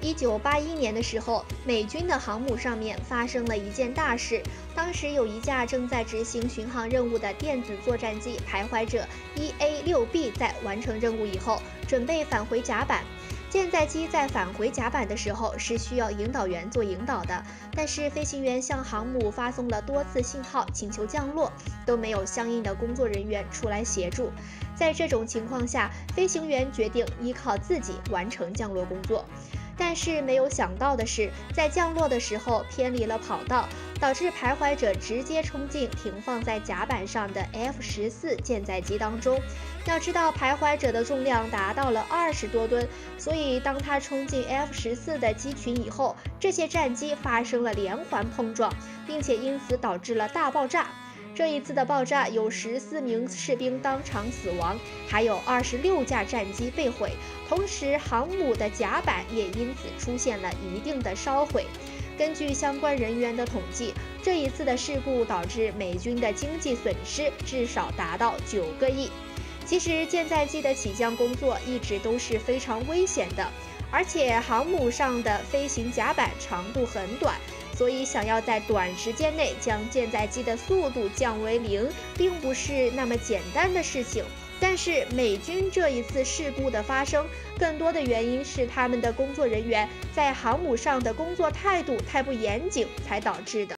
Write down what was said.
1981年的时候，美军的航母上面发生了一件大事。当时有一架正在执行巡航任务的电子作战机徘徊者 EA-6B 在完成任务以后，准备返回甲板。舰载机在返回甲板的时候是需要引导员做引导的，但是飞行员向航母发送了多次信号请求降落，都没有相应的工作人员出来协助。在这种情况下，飞行员决定依靠自己完成降落工作。但是没有想到的是，在降落的时候偏离了跑道，导致徘徊者直接冲进停放在甲板上的 F-14舰载机当中。要知道，徘徊者的重量达到了20多吨，所以当他冲进 F-14的机群以后，这些战机发生了连环碰撞，并且因此导致了大爆炸。这一次的爆炸有14名士兵当场死亡，还有26架战机被毁，同时航母的甲板也因此出现了一定的烧毁。根据相关人员的统计，这一次的事故导致美军的经济损失至少达到9个亿。其实舰载机的起降工作一直都是非常危险的，而且航母上的飞行甲板长度很短，所以想要在短时间内将舰载机的速度降为0，并不是那么简单的事情。但是美军这一次事故的发生，更多的原因是他们的工作人员在航母上的工作态度太不严谨才导致的。